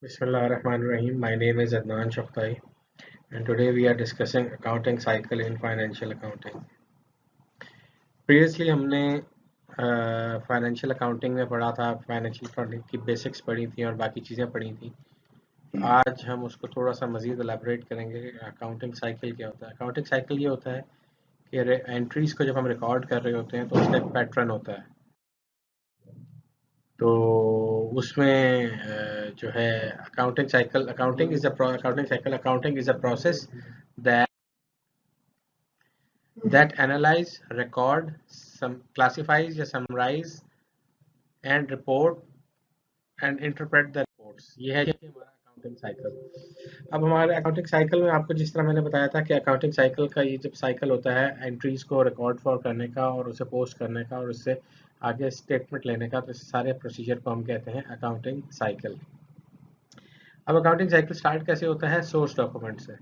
Bismillahirrahmanirrahim. My name is Adnan Shaftai, and today we are discussing accounting cycle in financial accounting. Previously हमने financial accounting में पढ़ा था, financial accounting की basics पढ़ी थी और बाकी चीज़ें पढ़ी थी। आज हम उसको थोड़ा सा मज़ीद एलैबोरेट करेंगे। अकाउंटिंग साइकिल क्या होता है? अकाउंटिंग साइकिल ये होता है कि एंट्रीज को जब हम रिकॉर्ड कर रहे होते हैं तो उसका एक पैटर्न होता है। तो उसमें जो है accounting is a process that analyze, record, classifies या summarize and report and interpret the reports। ये है कि हमारा अकाउंटिंग साइकिल। अब हमारे अकाउंटिंग साइकिल में आपको जिस तरह मैंने बताया था कि अकाउंटिंग साइकिल का ये जब साइकिल होता है एंट्रीज को रिकॉर्ड फॉर करने का और उसे पोस्ट करने का और उससे आगे स्टेटमेंट लेने का, तो इस सारे प्रोसीजर को हम कहते हैं अकाउंटिंग साइकिल। अब अकाउंटिंग साइकिल स्टार्ट कैसे होता है? सोर्स डॉक्यूमेंट से।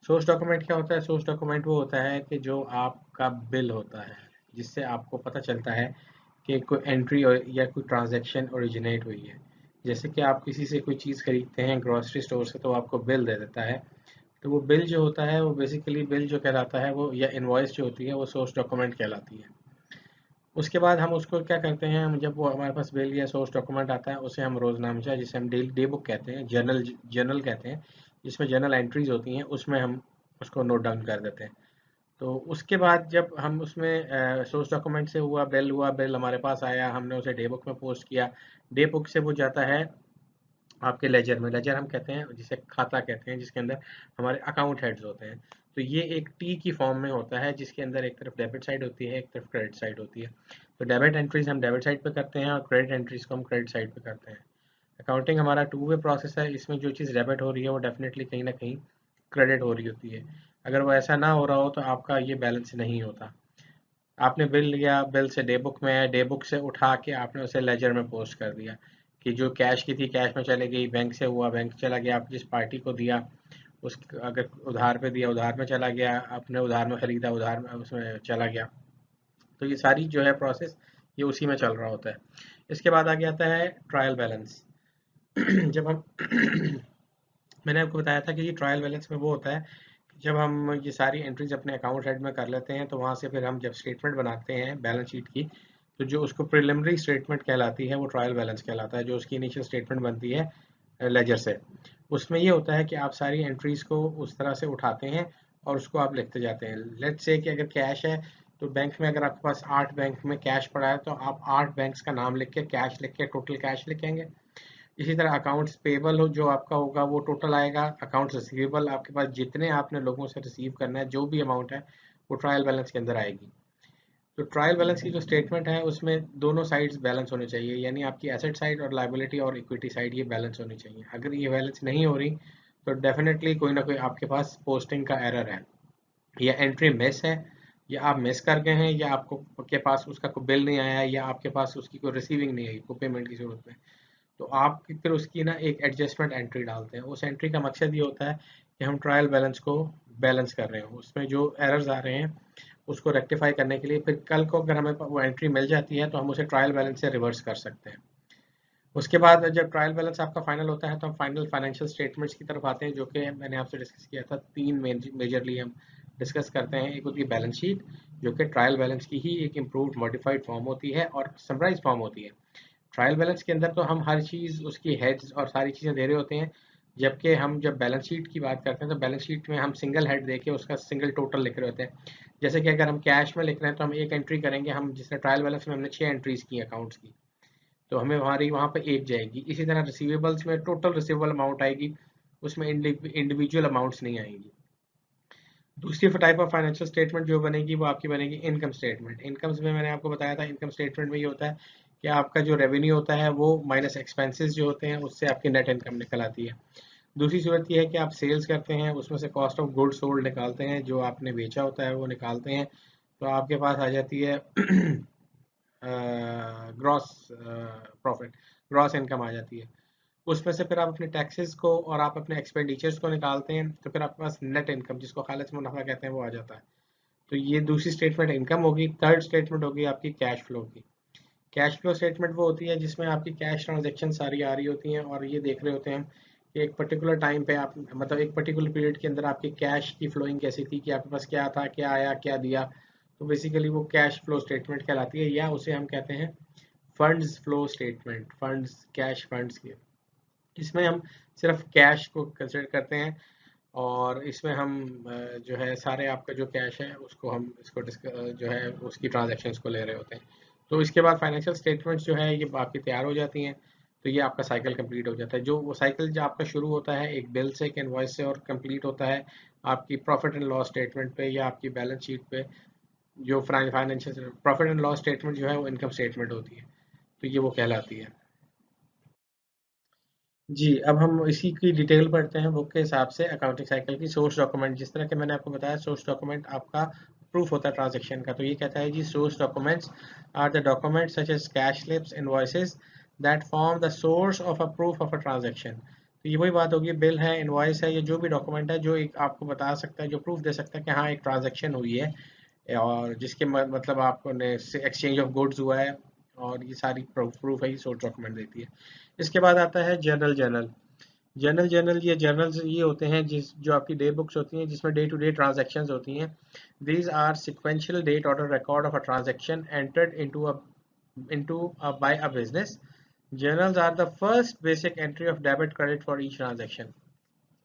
सोर्स डॉक्यूमेंट क्या होता है? सोर्स डॉक्यूमेंट वो होता है कि जो आपका बिल होता है, जिससे आपको पता चलता है कि कोई एंट्री या कोई ट्रांजैक्शन ओरिजिनेट हुई है। जैसे कि आप किसी से कोई चीज़ खरीदते हैं ग्रॉसरी स्टोर से, तो आपको बिल दे देता है। तो वो बिल जो होता है वो बेसिकली बिल जो कहलाता है वो, या इनवॉइस जो होती है वो सोर्स डॉक्यूमेंट कहलाती है। उसके बाद हम उसको क्या करते हैं, हम जब वो हमारे पास बिल या सोर्स डॉक्यूमेंट आता है उसे हम रोजनामचा, जिसे हम डे बुक कहते हैं, जर्नल कहते हैं, जिसमें जर्नल एंट्रीज होती हैं, उसमें हम उसको नोट डाउन कर देते हैं। तो उसके बाद जब हम उसमें सोर्स डॉक्यूमेंट से हुआ बिल हमारे पास आया, हमने उसे डे बुक में पोस्ट किया। डे बुक से वो जाता है आपके लेजर में। लेजर हम कहते हैं, जिसे खाता कहते हैं, जिसके अंदर हमारे अकाउंट हेड्स होते हैं। तो ये एक टी की फॉर्म में होता है, जिसके अंदर एक तरफ डेबिट साइड होती है, एक तरफ क्रेडिट साइड होती है। तो डेबिट एंट्रीज हम डेबिट साइड पे करते हैं और क्रेडिट एंट्रीज को हम क्रेडिट साइड पे करते हैं। अकाउंटिंग हमारा टू वे प्रोसेस है। इसमें जो चीज़ डेबिट हो रही है वो डेफिनेटली कहीं ना कहीं क्रेडिट हो रही होती है। अगर वो ऐसा ना हो रहा हो तो आपका ये बैलेंस नहीं होता। आपने बिल लिया, बिल से डे बुक में है, डे बुक से उठा के आपने उसे लेजर में पोस्ट कर दिया कि जो कैश की थी कैश में चले गई, बैंक से हुआ बैंक चला गया, आप जिस पार्टी को दिया उस, अगर उधार पे दिया उधार में चला गया, आपने उधार में खरीदा उधार में उसमें चला गया। तो ये सारी जो है प्रोसेस ये उसी में चल रहा होता है। इसके बाद आगे आता है ट्रायल बैलेंस। जब हम मैंने आपको बताया था कि ये ट्रायल बैलेंस में वो होता है कि जब हम ये सारी एंट्रीज अपने अकाउंट हेड में कर लेते हैं, तो वहाँ से फिर हम जब स्टेटमेंट बनाते हैं बैलेंस शीट की, तो जो उसको प्रिलिमिनरी स्टेटमेंट कहलाती है वो ट्रायल बैलेंस कहलाता है। जो उसकी इनिशियल स्टेटमेंट बनती है लेजर से, उसमें ये होता है कि आप सारी एंट्रीज को उस तरह से उठाते हैं और उसको आप लिखते जाते हैं। लेट्स से कि अगर कैश है तो बैंक में, अगर आपके पास 8 बैंक में कैश पड़ा है तो आप 8 बैंक्स का नाम लिख के कैश लिख के टोटल कैश लिखेंगे। इसी तरह अकाउंट्स पेबल हो जो आपका होगा वो टोटल आएगा। अकाउंट्स रिसीवेबल, आपके पास जितने आपने लोगों से रिसीव करना है जो भी अमाउंट है वो ट्रायल बैलेंस के अंदर आएगी। तो ट्रायल बैलेंस की जो स्टेटमेंट है उसमें दोनों साइड्स बैलेंस होने चाहिए, यानी आपकी एसेट साइड और लाइबिलिटी और इक्विटी साइड ये बैलेंस होनी चाहिए। अगर ये बैलेंस नहीं हो रही तो डेफिनेटली कोई ना कोई आपके पास पोस्टिंग का एरर है, या एंट्री मिस है, या आप मिस कर गए हैं, या आपको के पास उसका कोई बिल नहीं आया, या आपके पास उसकी कोई रिसीविंग नहीं आई, कोई पेमेंट की जरूरत है। तो आप फिर उसकी ना एक एडजस्टमेंट एंट्री डालते हैं। उस एंट्री का मकसद ये होता है कि हम ट्रायल बैलेंस को बैलेंस कर रहे हो, उसमें जो एरर्स आ रहे हैं उसको रेक्टिफाई करने के लिए फिर कल को अगर हमें वो एंट्री मिल जाती है तो हम उसे ट्रायल बैलेंस से रिवर्स कर सकते हैं। उसके बाद जब ट्रायल बैलेंस आपका फाइनल होता है तो हम फाइनल फाइनेंशियल स्टेटमेंट्स की तरफ आते हैं, जो कि मैंने आपसे डिस्कस किया था। तीन मेजरली हम डिस्कस करते हैं। एक होती है बैलेंस शीट, जो कि ट्रायल बैलेंस की ही एक इम्प्रूव्ड मॉडिफाइड फॉर्म होती है और समराइज फॉर्म होती है। ट्रायल बैलेंस के अंदर तो हम हर चीज़ उसकी हेड्स और सारी चीज़ें दे रहे होते हैं, जबकि हम जब बैलेंस शीट की बात करते हैं तो बैलेंस शीट में हम सिंगल हेड देके उसका सिंगल टोटल लिख रहे होते हैं। जैसे कि अगर हम कैश में लिख रहे हैं तो हम एक एंट्री करेंगे, हम जिसने ट्रायल बैलेंस में हमने 6 एंट्रीज की अकाउंट्स की, तो हमें हमारी वहाँ पे एक जाएगी। इसी तरह रिसीवेबल्स में टोटल रिसीवेबल अमाउंट आएगी, उसमें इंडिविजुअल अमाउंट्स नहीं आएंगी। दूसरी टाइप ऑफ फाइनेंशियल स्टेटमेंट जो बनेगी वो आपकी बनेगी इनकम स्टेटमेंट। इनकम्स में मैंने आपको बताया था, इनकम स्टेटमेंट में ये होता है कि आपका जो रेवेन्यू होता है वो माइनस एक्सपेंसेस जो होते हैं उससे आपकी नेट इनकम निकल आती है। दूसरी सूरत ये है कि आप सेल्स करते हैं, उसमें से कॉस्ट ऑफ गुड्स सोल्ड निकालते हैं, जो आपने बेचा होता है वो निकालते हैं, तो आपके पास आ जाती है ग्रॉस प्रॉफिट, ग्रॉस इनकम आ जाती है। उसमें से फिर आप अपने टैक्सेस को और आप अपने एक्सपेंडिचर्स को निकालते हैं, तो फिर आपके पास नेट इनकम, जिसको खालिस मुनाफा कहते हैं, वो आ जाता है। तो ये दूसरी स्टेटमेंट इनकम होगी। थर्ड स्टेटमेंट होगी आपकी कैश फ्लो की। कैश फ्लो स्टेटमेंट वो होती है जिसमें आपकी कैश ट्रांजेक्शन सारी आ रही होती हैं और ये देख रहे होते हैं हम कि एक पर्टिकुलर टाइम पे आप मतलब एक पर्टिकुलर पीरियड के अंदर आपकी कैश की फ्लोइंग कैसी थी, कि आपके पास क्या था, क्या आया, क्या दिया। तो बेसिकली वो कैश फ्लो स्टेटमेंट कहलाती है, या उसे हम कहते हैं funds flow statement, funds cash funds के। इसमें हम सिर्फ कैश को कंसिडर करते हैं और इसमें हम जो है सारे आपका जो कैश है उसको हम इसको जो है उसकी ट्रांजेक्शन्स को ले रहे होते हैं। तो इसके बाद फाइनेंशियल स्टेटमेंट्स जो है ये आपकी तैयार हो जाती हैं। तो ये आपका साइकिल कंप्लीट हो जाता है। जो वो साइकिल जो आपका शुरू होता है एक बिल से, एक इनवॉइस से, और कंप्लीट होता है आपकी प्रॉफिट एंड लॉस स्टेटमेंट पे या आपकी बैलेंस शीट पे। जो financial profit and loss statement जो है वो इनकम स्टेटमेंट होती है, तो ये वो कहलाती है। जी, अब हम इसी की डिटेल पढ़ते हैं बुक के हिसाब से। अकाउंटिंग साइकिल की सोर्स डॉक्यूमेंट, जिस तरह के मैंने आपको बताया सोर्स डॉक्यूमेंट आपका प्रूफ होता है ट्रांजैक्शन का। तो ये कहता है जी source documents are the documents such as cash slips, invoices that form the source of a proof of a transaction. तो ये वही बात होगी, बिल है, इनवॉइस है, ये जो भी डॉक्यूमेंट है जो एक आपको बता सकता है, जो प्रूफ दे सकता है कि हाँ एक ट्रांजैक्शन हुई है और जिसके मतलब आपको एक्सचेंज ऑफ गुड्स हुआ है। और ये सारी प्रूफ है, ये सोर्स डॉक्यूमेंट देती है। इसके बाद आता है जर्नल। जर्नल ये जर्नल्स ये होते हैं जिस जो आपकी डे बुक्स होती हैं जिसमें डे टू डे ट्रांजैक्शंस होती हैं। These are sequential date order record of a transaction entered into by a business. Journals are the first basic entry of debit credit for each transaction.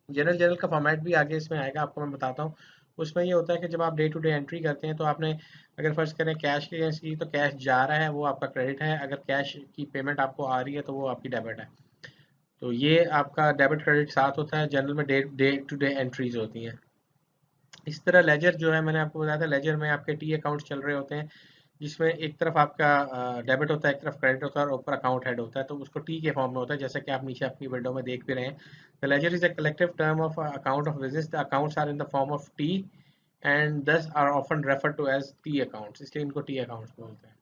Journal का format भी आगे इसमें आएगा, आपको मैं बताता हूँ। उसमें ये होता है कि जब आप डे टू डे एंट्री करते हैं तो आपने अगर फर्ज करें कैश के अगेंस्ट की, तो कैश जा रहा है वो आपका क्रेडिट है, अगर कैश की पेमेंट आपको आ रही है तो वो आपकी डेबिट है। तो ये आपका डेबिट क्रेडिट साथ होता है। जनरल में डे टू डे एंट्रीज होती हैं। इस तरह लेजर जो है मैंने आपको बताया था, लेजर में आपके टी अकाउंट्स चल रहे होते हैं जिसमें एक तरफ आपका डेबिट होता है, एक तरफ क्रेडिट होता है और ऊपर अकाउंट हेड होता है। तो उसको टी के फॉर्म में होता है, जैसा कि आप नीचे अपनी विंडो में देख भी रहे हैं। The ledger is a collective term of account of business. The accounts are in the form of T and thus are often refer to as T accounts, इसलिए इनको टी अकाउंट्स बोलते हैं।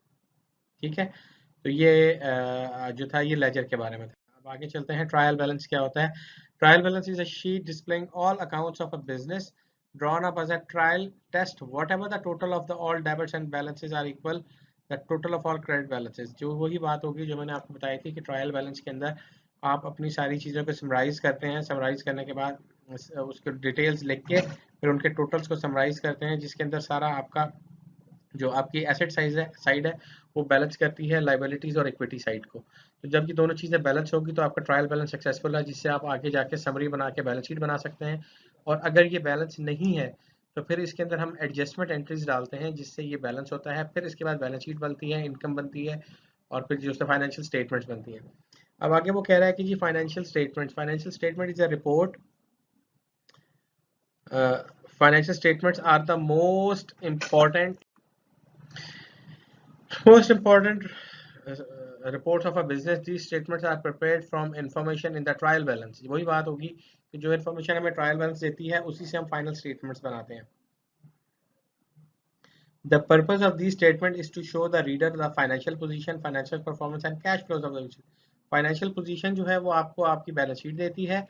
ठीक है। तो ये जो था ये लेजर के बारे में था। अब आगे चलते हैं, ट्रायल बैलेंस क्या होता है। Trial balance is a sheet displaying all accounts of a business drawn up as a trial test whatever the total of the all debits and balances are equal the total of all credit balances। जो वही बात होगी जो मैंने आपको बताई थी कि ट्रायल बैलेंस के अंदर आप अपनी सारी चीज़ों को समराइज करते हैं। समराइज करने के बाद उसके डिटेल्स लिख के फिर उनके टोटल्स को समराइज करते हैं, जिसके अंदर सारा आपका जो आपकी एसेट साइड है वो बैलेंस करती है लाइबिलिटीज और इक्विटी साइड को। तो जब ये दोनों चीज़ें बैलेंस होगी तो आपका ट्रायल बैलेंस सक्सेसफुल है, जिससे आप आगे जाके समरी बना के बैलेंस शीट बना सकते हैं। और अगर ये बैलेंस नहीं है तो फिर इसके अंदर हम एडजस्टमेंट एंट्रीज डालते हैं जिससे ये बैलेंस होता है। फिर इसके बाद बैलेंस शीट बनती है, इनकम बनती है और फिर जो फाइनेंशियल स्टेटमेंट्स बनती हैं। अब आगे वो कह रहा है कि जी financial statement is a report. Financial statements are the most important reports of a business. These statements are prepared from information in the trial balance। वही बात होगी कि जो इन्फॉर्मेशन हमें ट्रायल बैलेंस देती है उसी से हम फाइनल स्टेटमेंट्स बनाते हैं। The purpose of these statements is to show the reader the financial position, financial performance and cash flows of the business। Financial position जो है वो आपको आपकी बैलेंस शीट देती है।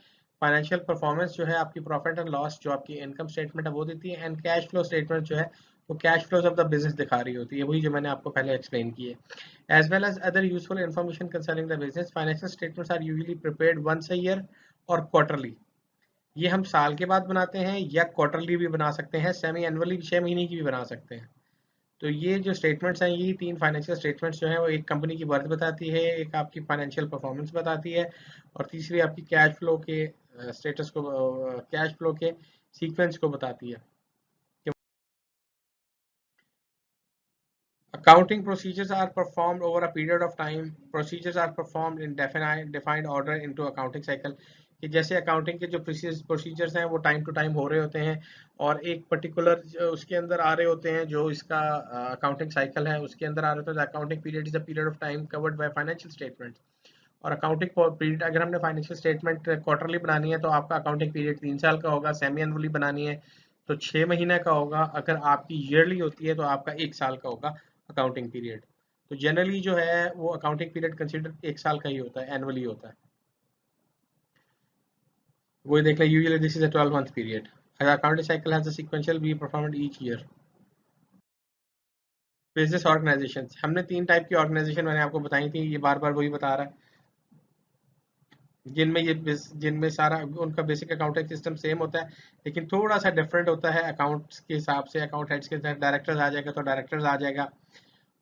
फाइनेंशियल परफॉर्मेंस जो है आपकी प्रॉफिट एंड लॉस जो आपकी इनकम स्टेटमेंट है वो देती है। एंड कैश फ्लो स्टेटमेंट जो है वो cash flows of the business दिखा रही होती है, वही जो मैंने आपको पहले एक्सप्लेन की है। As well as other useful information concerning the business, financial statements are usually prepared once a year और क्वार्टरली। ये हम साल के बाद बनाते हैं या क्वार्टरली भी बना सकते हैं, सेमी एनुअली 6 महीने की भी बना सकते हैं। तो ये जो स्टेटमेंट्स हैं, ये तीन फाइनेंशियल स्टेटमेंट्स जो हैं वो एक कंपनी की वर्थ बताती है, एक आपकी फाइनेंशियल परफॉर्मेंस बताती है और तीसरी आपकी कैश फ्लो के स्टेटस को, कैश फ्लो के सीक्वेंस को बताती है। Accounting procedures are performed over a period of time. Procedures are performed in defined order into accounting cycle। कि जैसे अकाउंटिंग के जो प्रोसीजर्स हैं वो टाइम टू टाइम हो रहे होते हैं और एक पर्टिकुलर उसके अंदर आ रहे होते हैं। जो इसका अकाउंटिंग साइकिल है उसके अंदर आ रहे होते हैं। Accounting period is a period of time covered by financial statement. और अकाउंटिंग पीरियड अगर हमने फाइनेंशियल स्टेटमेंट क्वार्टरली बनानी है तो आपका अकाउंटिंग पीरियड 3 साल का होगा। सेमी एनुअली बनानी है तो 6 महीने का होगा। अगर आपकी ईयरली होती है तो आपका 1 साल का होगा अकाउंटिंग पीरियड। तो जनरली जो है वो अकाउंटिंग पीरियड कंसिडर 1 साल का ही होता है, एनुअली होता है। वो देख लें, usually this is a 12 month period. Accounting cycle has a sequential be performed each year. Business organization, हमने 3 टाइप की ऑर्गेनाइजेशन मैंने आपको बताई थी, ये बार बार वही बता रहा है, जिनमें सारा उनका बेसिक अकाउंटिंग सिस्टम सेम होता है, लेकिन थोड़ा सा डिफरेंट होता है अकाउंट्स के हिसाब से। अकाउंट हेड्स के साथ डायरेक्टर्स आ जाएगा तो डायरेक्टर्स आ जाएगा,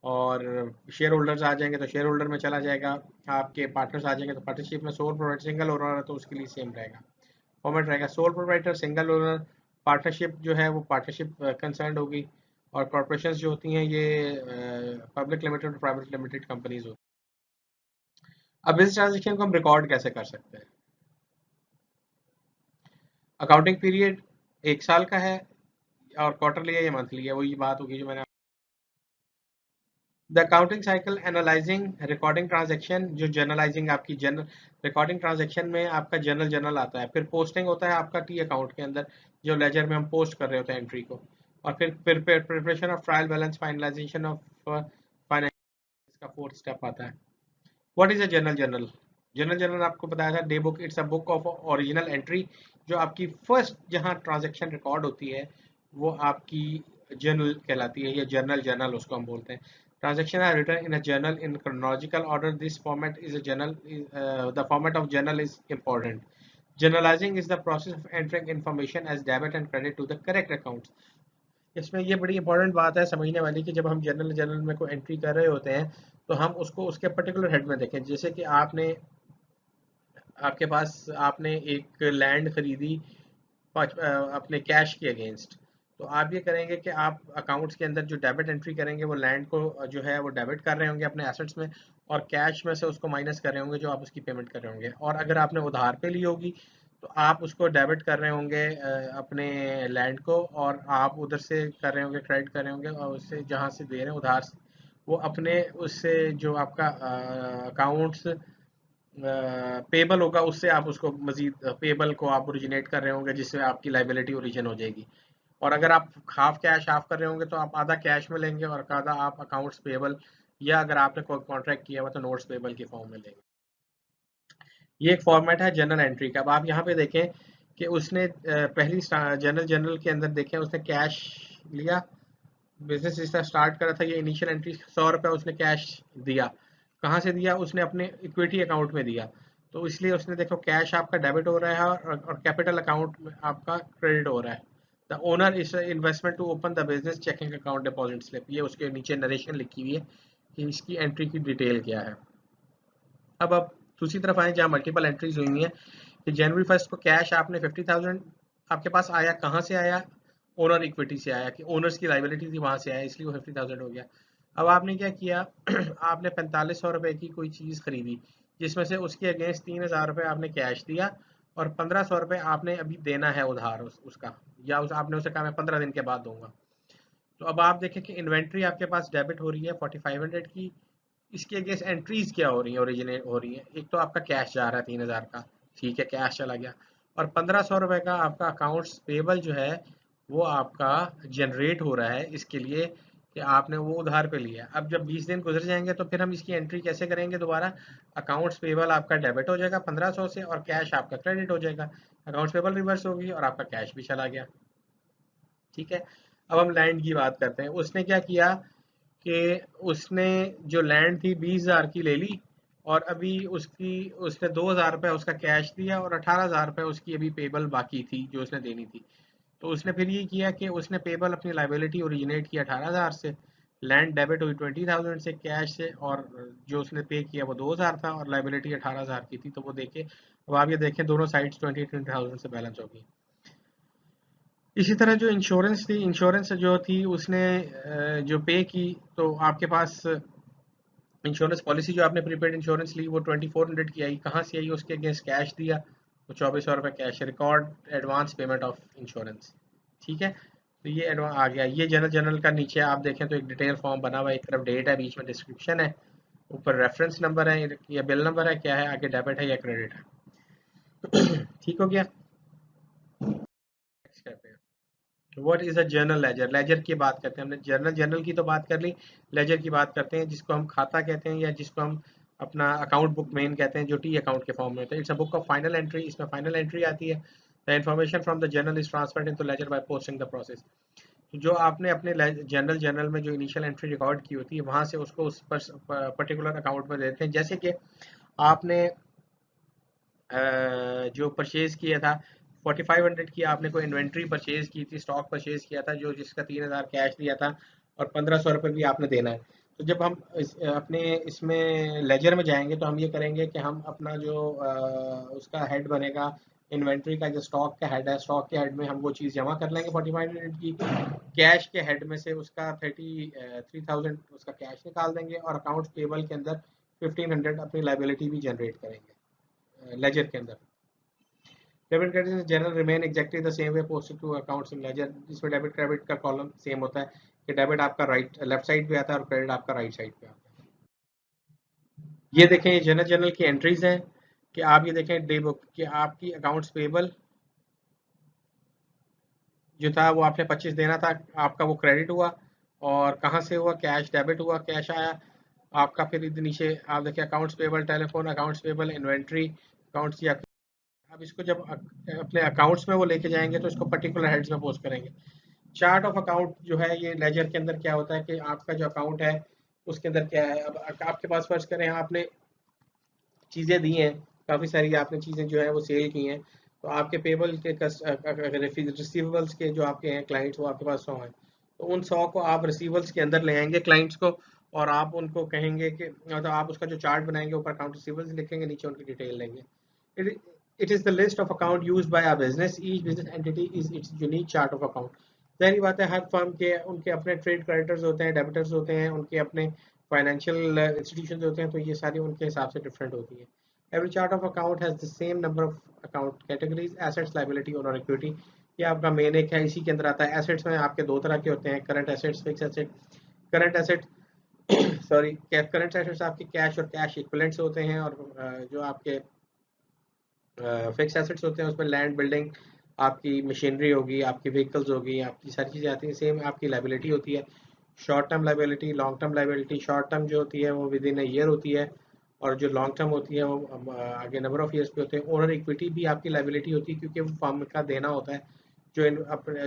और शेयर होल्डर्स आ जाएंगे तो शेयर होल्डर में चला जाएगा, आपके पार्टनर्स आ जाएंगे तो पार्टनरशिप में। सोल प्रोप्राइटर सिंगल ओनर है तो उसके लिए सेम रहेगा, फॉर्मेट रहेगा। Sole proprietor, single owner, partnership जो है वो पार्टनरशिप कंसर्न होगी, और कॉर्पोरेशन जो होती हैं ये पब्लिक लिमिटेड और प्राइवेट लिमिटेड कंपनीज होती हैं। अब बिजनेस ट्रांजेक्शन को हम रिकॉर्ड कैसे कर सकते हैं? अकाउंटिंग पीरियड 1 साल का है, और क्वार्टरली है या मंथली है, वही बात होगी जो मैंने। The accounting cycle analysing recording transaction, जो जर्नलाइजिंग आपकी जनरल रिकॉर्डिंग ट्रांजैक्शन में आपका जर्नल आता है, फिर पोस्टिंग होता है आपका टी अकाउंट के अंदर, जो लेजर में हम पोस्ट कर रहे होते हैं एंट्री को, और फिर preparation of trial balance, finalisation of finance का 4th स्टेप आता है। What is a journal? Journal आपको बताया था, day book, it's a book of original entry, जो आपकी फर्स्ट जहाँ ट्रांजैक्शन रिकॉर्ड होती है वो आपकी जर्नल कहलाती है, या जर्नल उसको हम बोलते हैं। Transaction are written in a journal in chronological order, this format is a journal, the format of journal is important. Journalizing is the process of entering information as debit and credit to the correct accounts. इसमें ये बड़ी important बात है समझने वाली कि जब हम जर्नल में कोई एंट्री कर रहे होते हैं तो हम उसको उसके पर्टिकुलर हेड में देखें। जैसे कि आपके पास आपने एक लैंड खरीदी अपने कैश के अगेंस्ट, तो आप ये करेंगे कि आप अकाउंट्स के अंदर जो डेबिट एंट्री करेंगे वो लैंड को जो है वो डेबिट कर रहे होंगे अपने एसेट्स में, और कैश में से उसको माइनस कर रहे होंगे जो आप उसकी पेमेंट कर रहे होंगे। और अगर आपने उधार पे ली होगी तो आप उसको डेबिट कर रहे होंगे अपने लैंड को, और आप उधर से कर रहे होंगे, क्रेडिट कर रहे होंगे, और उससे जहाँ से दे रहे हैं उधार से, वो अपने उससे जो आपका अकाउंट्स पेबल होगा उससे आप उसको मजीद पेबल को आप ओरिजिनेट कर रहे होंगे, जिससे आपकी लाइबिलिटी ओरिजिन हो जाएगी। और अगर आप हाफ कैश हाफ कर रहे होंगे तो आप आधा कैश में लेंगे और आधा आप अकाउंट्स पेबल, या अगर आपने कोई कॉन्ट्रैक्ट किया हुआ तो नोट्स पेबल के फॉर्म में लेंगे। ये एक फॉर्मेट है जनरल एंट्री का। अब आप यहाँ पे देखें कि उसने पहली जनरल के अंदर देखें उसने कैश लिया, बिजनेस जिस तरह स्टार्ट करा था, ये इनिशियल एंट्री 100 रुपया उसने कैश दिया। कहाँ से दिया? उसने अपने इक्विटी अकाउंट में दिया, तो इसलिए उसने देखो कैश आपका डेबिट हो रहा है और कैपिटल अकाउंट में आपका क्रेडिट हो रहा है। The owner is investment to open the business checking account deposit slip, ये उसके नीचे नरेशन लिखी हुई है कि इसकी एंट्री की डिटेल क्या है। अब दूसरी तरफ आए जहाँ मल्टीपल एंट्रीज हुई हैं कि जनवरी 1 को कैश आपने 50,000 आपके पास आया, कहाँ से आया? ओनर इक्विटी से आया, कि ओनर्स की लाइबिलिटी थी वहां से आया, इसलिए वो 50,000 हो गया। अब आपने क्या किया आपने 4500 रुपए की कोई चीज खरीदी, जिसमें से उसके अगेंस्ट 3,000 रुपए आपने कैश दिया, और 1500 रुपए आपने अभी देना है उधार उसका, या आपने उसे कहा मैं 15 दिन के बाद दूंगा। तो अब आप देखें कि इन्वेंट्री आपके पास डेबिट हो रही है 4500 की, इसके अगेंस्ट एंट्रीज क्या हो रही है, ओरिजिनेट हो रही है? एक तो आपका कैश जा रहा है 3,000 का, ठीक है, कैश चला गया, और 1500 रुपए का आपका अकाउंट्स पेबल जो है वो आपका जनरेट हो रहा है इसके लिए कि आपने वो उधार पे लिया। अब जब 20 दिन गुजर जाएंगे तो फिर हम इसकी एंट्री कैसे करेंगे? दोबारा अकाउंट्स पेबल आपका डेबिट हो जाएगा 1500 से, और कैश आपका क्रेडिट हो जाएगा, अकाउंट्स पेबल रिवर्स होगी और आपका कैश भी चला गया। ठीक है, अब हम लैंड की बात करते हैं। उसने क्या किया कि उसने जो लैंड थी 20,000 की ले ली, और अभी उसने 2,000 रुपये उसका कैश दिया, और 18,000 रुपये उसकी अभी पेबल बाकी थी जो उसने देनी थी। तो उसने फिर ये किया कि उसने पेबल अपनी लाइबिलिटी ओरिजिनेट किया 18,000 से, लैंड डेबिट हुई 20,000 से कैश से, और जो उसने पे किया वो 2,000 था, और लाइबिलिटी 18,000 की थी। तो वो देखे, अब आप ये देखें दोनों साइड्स 20,000 से बैलेंस होगी। इसी तरह जो इंश्योरेंस थी, इंश्योरेंस जो थी उसने जो पे की, तो आपके पास इंश्योरेंस पॉलिसी जो आपने प्रीपेड इंश्योरेंस ली वो 2400 की आई, कहाँ से आई? उसके अगेंस्ट कैश दिया, वो 2400 रुपये cash, record advance payment of insurance. ठीक है, तो ये एडवांस आ गया। ये जनरल का नीचे आप देखें तो एक डिटेल फॉर्म बना हुआ है, एक तरफ डेट है, बीच में डिस्क्रिप्शन है, ऊपर रेफरेंस नंबर है या बिल नंबर है, क्या है, आगे डेबिट है या क्रेडिट है। ठीक हो गया। नेक्स्ट करते हैं, what is a journal ledger? Ledger की बात करते हैं हमने, जर्नल की तो बात कर ली, लेजर की बात करते हैं, जिसको हम खाता कहते हैं या जिसको हम अपना अकाउंट बुक मेन कहते हैं, जो टी अकाउंट के फॉर्म में होता है। It's a book of final entry, इसमें फाइनल एंट्री आती है। The information from the journal is transferred into ledger by posting the process. तो जो आपने अपने जनरल में जो इनिशियल एंट्री रिकॉर्ड की होती है वहां से उसको उस पर्टिकुलर अकाउंट में देते हैं। जैसे कि आपने जो परचेज किया था 4500 की, आपने कोई इन्वेंट्री परचेज की थी, स्टॉक परचेज किया था जो जिसका 3000 कैश दिया था और 1500 रुपये भी आपने देना है। तो जब हम अपने इसमें लेजर में जाएंगे तो हम ये करेंगे कि हम अपना जो उसका हेड बनेगा इन्वेंट्री का, जो स्टॉक का हेड है, स्टॉक के हेड में हम वो चीज़ जमा कर लेंगे 4500 की। कैश के हेड में से उसका 33,000 उसका कैश निकाल देंगे और अकाउंट्स पेबल के अंदर 1500 अपनी लाइबिलिटी भी जनरेट करेंगे लेजर के अंदर। Debit credit general remain exactly the same way posted to accounts in ledger, जिसमें डेबिट क्रेडिट का कॉलम सेम होता है कि डेबिट आपका राइट लेफ्ट साइड पे आता है और क्रेडिट आपका राइट साइड पे आता है। ये देखें, ये जनरल की एंट्रीज हैं कि आप ये देखें डे बुक कि आपकी अकाउंट्स पेबल जो था वो आपने 25 देना था, आपका वो क्रेडिट हुआ। और कहाँ से हुआ? कैश डेबिट हुआ, कैश आया आपका। फिर इधर नीचे आप देखिए accounts payable telephone, accounts payable inventory, accounts या अब इसको जब अपने अकाउंट्स में वो लेके जाएंगे तो इसको पर्टिकुलर हेड्स में पोस्ट करेंगे। चार्ट ऑफ अकाउंट जो है ये लेजर के अंदर क्या होता है कि आपका जो अकाउंट है उसके अंदर क्या है। अब आपके पास फर्ज करें आपने चीज़ें दी हैं, काफ़ी सारी आपने चीज़ें जो है वो सेल की हैं, तो आपके पेबल के रिसीवेबल्स के जो आपके हैं क्लाइंट्स वो आपके पास 100 हैं, तो उन 100 को आप रिसीवेबल्स के अंदर ले आएंगे क्लाइंट्स को और आप उनको कहेंगे कि मतलब आप उसका जो चार्ट बनाएंगे ऊपर अकाउंट रिसीवेबल्स लिखेंगे, नीचे उनकी डिटेल लेंगे। It is the list of account used by our business. Each business entity is its unique chart of account. जाहिर बात है हर फर्म के उनके अपने ट्रेड क्रेडिटर्स होते हैं, डेबिटर्स होते हैं, उनके अपने फाइनेंशियल इंस्टीट्यूशंस होते हैं, तो ये सारी उनके हिसाब से डिफरेंट होती है। Every chart of account has the same number of account categories: assets, liability और equity। ये आपका मेन एक है, इसी के अंदर आता है। एसेट्स में आपके दो तरह के होते हैं, current assets, fix asset. Current asset sorry current assets आपके कैश और कैश इक्विवेलेंट्स होते हैं, और जो आपके फिक्स एसेट्स होते हैं उसमें लैंड, बिल्डिंग, आपकी मशीनरी होगी, आपकी व्हीकल्स होगी, आपकी सारी चीज़ें आती हैं। सेम आपकी लाइबिलिटी होती है, short term liability, long term liability. Short term जो होती है वो विद इन अ ईयर होती है, और जो लॉन्ग टर्म होती है वो आगे नंबर ऑफ ईयर्स पे होते हैं। ओनर इक्विटी भी आपकी लाइबिलिटी होती है क्योंकि वो फर्म का देना होता है,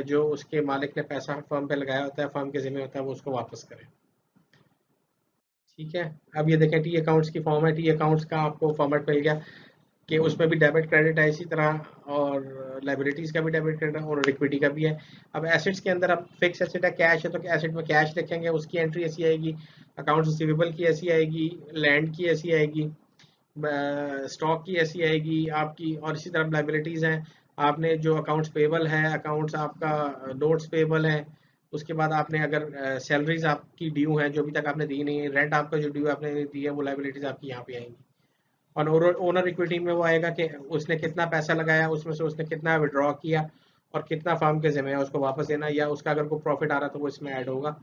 जो उसके मालिक ने पैसा फर्म पे लगाया होता है, फर्म के जिम्मे होता है वो उसको वापस करें। ठीक है, अब ये देखें टी अकाउंट्स की फॉर्म है। टी अकाउंट्स का आपको फॉर्मेट मिल गया कि उसमें भी डेबिट क्रेडिट है इसी तरह, और लाइबिलिटीज का भी डेबिट क्रेडिट है और इक्विटी का भी है। अब एसेट्स के अंदर अब फिक्स एसेट है, कैश है, तो एसेट में कैश लिखेंगे, उसकी एंट्री ऐसी आएगी। अकाउंट्स रिसीवेबल की ऐसी आएगी, लैंड की ऐसी आएगी, स्टॉक की ऐसी आएगी आपकी, और इसी तरह लाइबिलिटीज हैं। आपने जो अकाउंट्स पेबल है, अकाउंट्स आपका नोट्स पेबल है, उसके बाद आपने अगर सैलरीज आपकी ड्यू है जो अभी तक आपने दी नहीं है, रेंट आपका जो ड्यू आपने दी है, वो लाइबिलिटीज आपकी यहाँ पे आएंगी। और ओनर इक्विटी में वो आएगा कि उसने कितना पैसा लगाया, उसमें से उसने कितना विड्रॉ किया और कितना फर्म के जिम्मे है उसको वापस देना, या उसका अगर कोई प्रॉफिट आ रहा तो वो इसमें ऐड होगा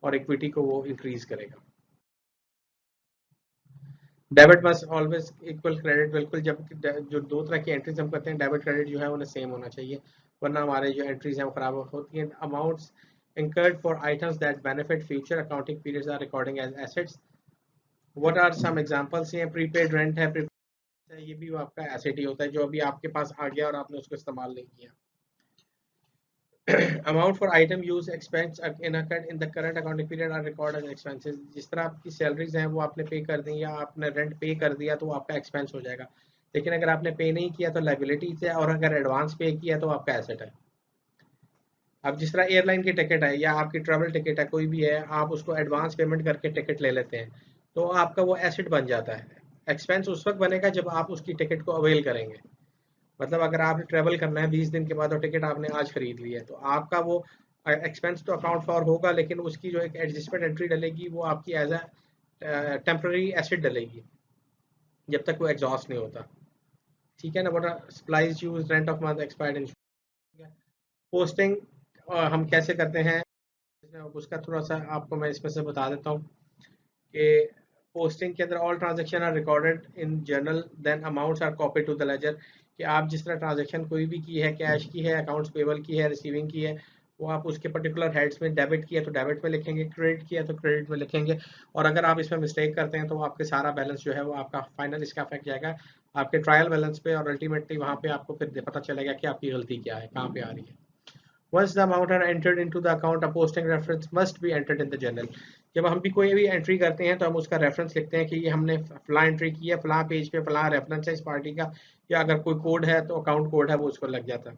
और इक्विटी को वो इंक्रीज करेगा। Debit must always equal credit, बिल्कुल। जब जो दो तरह की एंट्रीज हम करते हैं, डेबिट क्रेडिट जो है उन्हें सेम होना चाहिए, वरना हमारे जो एंट्रीज हैं वो खराब होती हैं। Amounts incurred for items that benefit future accounting periods are recording as assets. What are some examples? ये प्रीपेड रेंट है, ये भी आपका एसेट ही होता है जो अभी आपके पास आ गया और आपने उसको इस्तेमाल नहीं किया। Amount for item use expense in the current accounting period are record as expenses. जिस तरह आपकी सैलरीज हैं वो आपने पे कर दी या आपने रेंट पे कर दिया तो वो आपका एक्सपेंस हो जाएगा, लेकिन अगर आपने पे नहीं किया तो लाइबिलिटी है, और अगर एडवांस पे किया तो आपका एसेट है। अब जिस तरह एयरलाइन की टिकट है या आपकी ट्रैवल टिकट है, कोई भी है, आप उसको एडवांस पेमेंट करके टिकट ले लेते हैं तो आपका वो एसेट बन जाता है। एक्सपेंस उस वक्त बनेगा जब आप उसकी टिकट को अवेल करेंगे। मतलब अगर आपने ट्रेवल करना है 20 दिन के बाद और टिकट आपने आज खरीद ली है तो आपका वो एक्सपेंस तो अकाउंट फॉर होगा, लेकिन उसकी जो एक एडजस्टमेंट एंट्री डलेगी वो आपकी एज अ टेम्पररी एसेट डलेगी जब तक वो एग्जॉस्ट नहीं होता। ठीक है ना। But supplies use rent of month expired in posting हम कैसे करते हैं, उसका थोड़ा सा आपको मैं इसमें से बता देता हूँ कि पोस्टिंग के अंदर all transaction are recorded in journal, then amounts are copy to the ledger. कि आप जिस तरह ट्रांजेक्शन कोई भी की है, कैश की है, अकाउंट्स पेबल की है, रिसीविंग की है, वो आप उसके पर्टिकुलर हेड्स में डेबिट किया तो डेबिट में लिखेंगे, क्रेडिट किया तो क्रेडिट में लिखेंगे। और अगर आप इसमें मिस्टेक करते हैं तो आपके सारा बैलेंस जो है वो आपका फाइनल इसका अफेक्ट जाएगा आपके ट्रायल बैलेंस पे, और अल्टीमेटली वहाँ पे आपको फिर पता चलेगा कि आपकी गलती क्या है, कहाँ पे आ रही है। Once the amount are entered into the account, a posting reference must be entered in the journal. जब हम भी कोई भी एंट्री करते हैं तो हम उसका रेफरेंस लिखते हैं कि ये हमने फलां एंट्री की है, फलां पेज पे फलां रेफरेंस है इस पार्टी का, या अगर कोई कोड है तो अकाउंट कोड है वो उसको लग जाता है।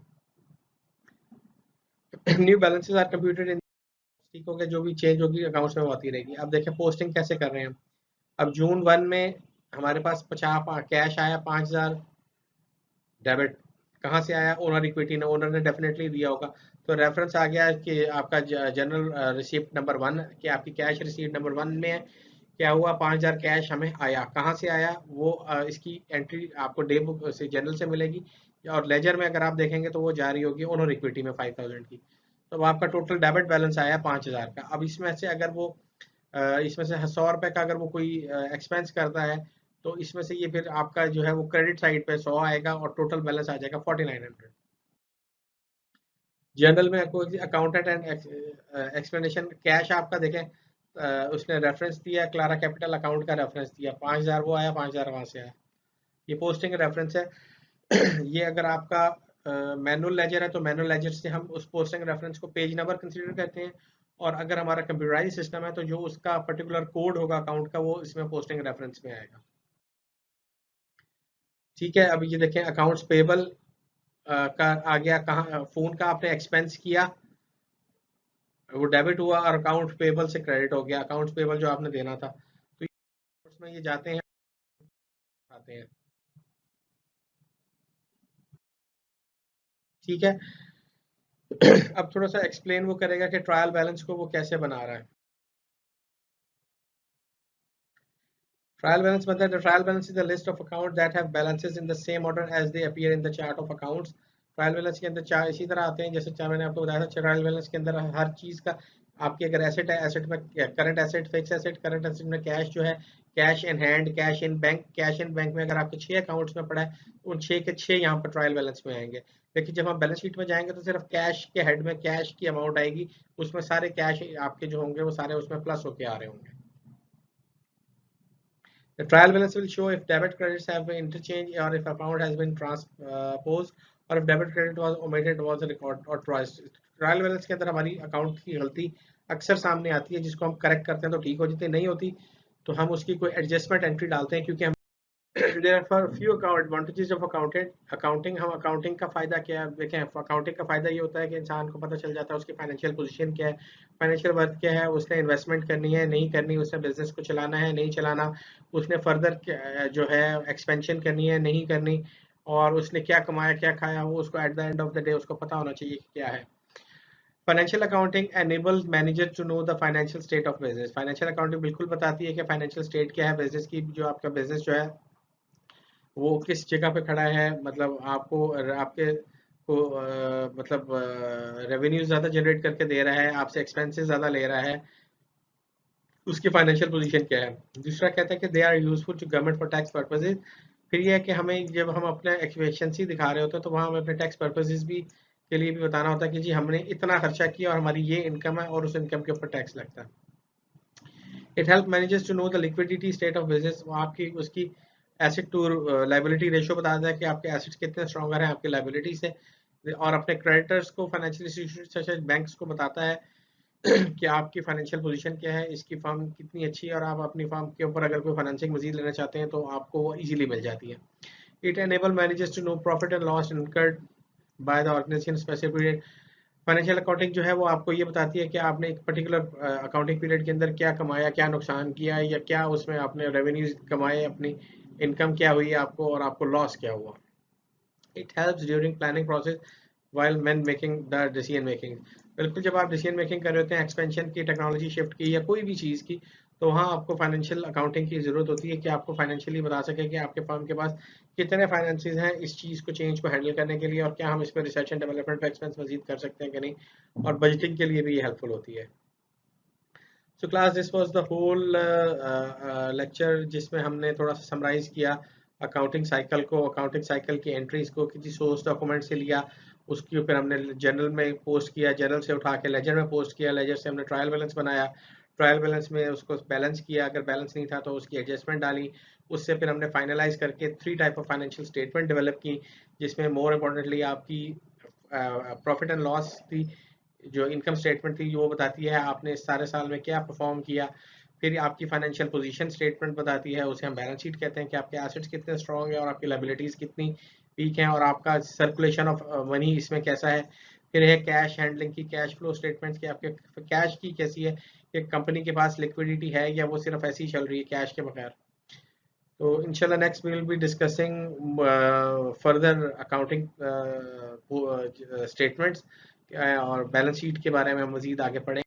न्यू बैलेंसेस आर कंप्यूटेड इन, ठीक हो गया, जो भी चेंज होगी अकाउंट्स में वो आती रहेगी। अब देखें पोस्टिंग कैसे कर रहे हैं हम। अब जून 1 में हमारे पास 50 कैश आया, 5000 डेबिट। कहाँ से आया? ओनर इक्विटी ने, ओनर ने डेफिनेटली दिया होगा। तो रेफरेंस आ गया कि आपका जनरल रिसीप्ट नंबर 1 कि आपकी कैश रिसीप्ट नंबर 1 में है। क्या हुआ? 5000 कैश हमें आया। कहाँ से आया? वो इसकी एंट्री आपको डे बुक से जनरल से मिलेगी, और लेजर में अगर आप देखेंगे तो वो जा रही होगी ओनर इक्विटी में 5000 की। तो अब आपका टोटल डेबिट बैलेंस आया 5000 का। अब इसमें से अगर वो इसमें से 100 रुपए का अगर वो कोई एक्सपेंस करता है तो इसमें से ये फिर आपका जो है वो क्रेडिट साइड पे 100 आएगा और टोटल बैलेंस आ जाएगा 4900। जनरल में आपको अकाउंटेंट एंड एक्सप्लेनेशन कैश आपका देखें, उसने रेफरेंस दिया, क्लारा कैपिटल अकाउंट का रेफरेंस दिया, 5000 वो आया, 5000 वहां से आया। ये पोस्टिंग रेफरेंस है। ये अगर आपका मैनुअल लेजर है तो मैनुअल लेजर से हम उस पोस्टिंग रेफरेंस को पेज नंबर कंसीडर करते हैं, और अगर हमारा कंप्यूटराइज सिस्टम है तो जो उसका पर्टिकुलर कोड होगा अकाउंट का वो इसमें पोस्टिंग रेफरेंस में आएगा। ठीक है, अब ये देखें अकाउंट्स पेबल का आ गया। कहाँ? फोन का आपने एक्सपेंस किया, वो डेबिट हुआ, और अकाउंट पेबल से क्रेडिट हो गया। अकाउंट पेबल जो आपने देना था, तो उसमें ये जाते हैं, आते हैं। ठीक है। अब थोड़ा सा एक्सप्लेन वो करेगा कि ट्रायल बैलेंस को वो कैसे बना रहा है। ट्रायल बैलेंस मतलब the trial balance is the list of accounts that have balances in the same order as they appear in the chart of accounts। Trial balance के अंदर चार इसी तरह आते हैं जैसे चार मैंने आपको बताया था। ट्रायल बैलेंस के अंदर हर चीज का, आपकी अगर एसेट है, एसेट में current asset, fix asset, current asset में कैश जो है, cash in hand, cash in bank. Cash in bank में अगर आपके 6 अकाउंट्स में पड़ा है तो उन 6 के 6 यहाँ पर ट्रायल बैलेंस में आएंगे। लेकिन जब हम बैलेंस शीट में जाएंगे तो सिर्फ कैश के हेड में कैश की अमाउंट आएगी, उसमें सारे कैश आपके जो होंगे वो सारे उसमें प्लस होके आ रहे होंगे। The trial balance will show if debit credits have been interchanged, or if account has been transposed, or if debit credit was omitted, was a record or twice। Trial balance के अंदर हमारी account की गलती अक्सर सामने आती है जिसको हम करेक्ट करते हैं तो ठीक हो जाती है, नहीं होती तो हम उसकी कोई एडजस्टमेंट एंट्री डालते हैं, क्योंकि हम there are for few advantages of accounting। हम अकाउंटिंग का फायदा क्या है देखें। अकाउंटिंग का फायदा ये होता है कि इंसान को पता चल जाता है उसकी फाइनेंशियल पोजीशन क्या है, फाइनेंशियल वर्थ क्या है, उसने इन्वेस्टमेंट करनी है नहीं करनी, उसने बिजनेस को चलाना है नहीं चलाना, उसने फर्दर जो है एक्सपेंशन करनी है नहीं करनी, और उसने क्या कमाया क्या खाया वो उसको at the end of the day उसको पता होना चाहिए कि क्या है। Financial accounting enables manager to know the financial state of business. Financial accounting बिल्कुल बताती है कि फाइनेंशियल स्टेट क्या है बिजनेस की, जो आपका बिजनेस जो है वो किस जगह पे खड़ा है, मतलब आपको आपके को मतलब रेवेन्यू ज्यादा जनरेट करके दे रहा है, आपसे एक्सपेंसेस ज्यादा ले रहा है, उसकी फाइनेंशियल पोजीशन क्या है। दूसरा कहता है कि they are useful to government for tax purposes. फिर यह है कि हमें जब हम अपना एफिशिएंसी दिखा रहे होते हैं तो वहाँ हमें अपने टैक्स पर्पसेज भी के लिए भी बताना होता है कि जी हमने इतना खर्चा किया और हमारी ये इनकम है और उस इनकम के ऊपर टैक्स लगता है। It help managers to know the liquidity state of business. आपकी उसकी एसेट टू लाइबिलिटी रेशियो बताता है कि आपके एसेट्स कितने स्ट्रॉन्गर हैं आपके लाइबिलिटी से, और अपने क्रेडिटर्स को फाइनेंशियल इंस्टीट्यूशन बैंक्स को बताता है कि आपकी फाइनेंशियल पोजीशन क्या है, इसकी फर्म कितनी अच्छी है, और आप अपनी फर्म के ऊपर अगर कोई फाइनेंसिंग मजीद लेना चाहते हैं तो आपको वो इजीली मिल जाती है। It enable managers to know profit and loss incurred by the organization specific period. Financial accounting जो है वो आपको ये बताती है कि आपने एक पर्टिकुलर अकाउंटिंग पीरियड के अंदर क्या कमाया, क्या नुकसान किया, या क्या उसमें आपने रेवेन्यूज कमाए, अपनी इनकम क्या हुई आपको, और आपको लॉस क्या हुआ। It helps during planning process while man making the decision making. बिल्कुल, जब आप डिसीजन मेकिंग कर रहे होते हैं एक्सपेंशन की, टेक्नोलॉजी शिफ्ट की, या कोई भी चीज़ की, तो वहाँ आपको फाइनेंशियल अकाउंटिंग की ज़रूरत होती है कि आपको फाइनेंशियली बता सके कि आपके फर्म के पास कितने फाइनेंसेस हैं इस चीज़ को चेंज को हैंडल करने के लिए, और क्या हम इसमें रिसर्च एंड डेवलपमेंट का एक्सपेंस मजीद कर सकते हैं कि नहीं, और बजटिंग के लिए भी ये हेल्पफुल होती है। So class this was the whole lecture जिसमें हमने थोड़ा सा समराइज किया अकाउंटिंग साइकिल को, अकाउंटिंग साइकिल की एंट्रीज को किसी सोर्स डॉक्यूमेंट से लिया, उसके ऊपर हमने जर्नल में पोस्ट किया, जर्नल से उठा के लेजर में पोस्ट किया, लेजर से हमने ट्रायल बैलेंस बनाया, ट्रायल बैलेंस में उसको बैलेंस किया, अगर बैलेंस नहीं था तो उसकी एडजस्टमेंट डाली, उससे फिर हमने फाइनलाइज करके 3 type of financial statement develop की, जिसमें मोर इम्पोर्टेंटली आपकी प्रॉफिट एंड लॉस थी, जो इनकम स्टेटमेंट थी वो बताती है आपने इस सारे साल में क्या परफॉर्म किया। फिर आपकी फाइनेंशियल पोजीशन स्टेटमेंट बताती है, उसे हम बैलेंस शीट कहते हैं कि आपके एसेट्स कितने स्ट्रॉन्ग है और आपकी लायबिलिटीज कितनी वीक हैं और आपका सर्कुलेशन ऑफ मनी इसमें कैसा है। फिर है कैश हैंडलिंग की, कैश फ्लो स्टेटमेंट्स की आपके कैश की कैसी है, कि कंपनी के पास लिक्विडिटी है या वो सिर्फ ऐसी ही चल रही है कैश के बगैर। तो इंशाल्लाह next we will be discussing further accounting statements और बैलेंस शीट के बारे में हम मजीद आगे पढ़ें।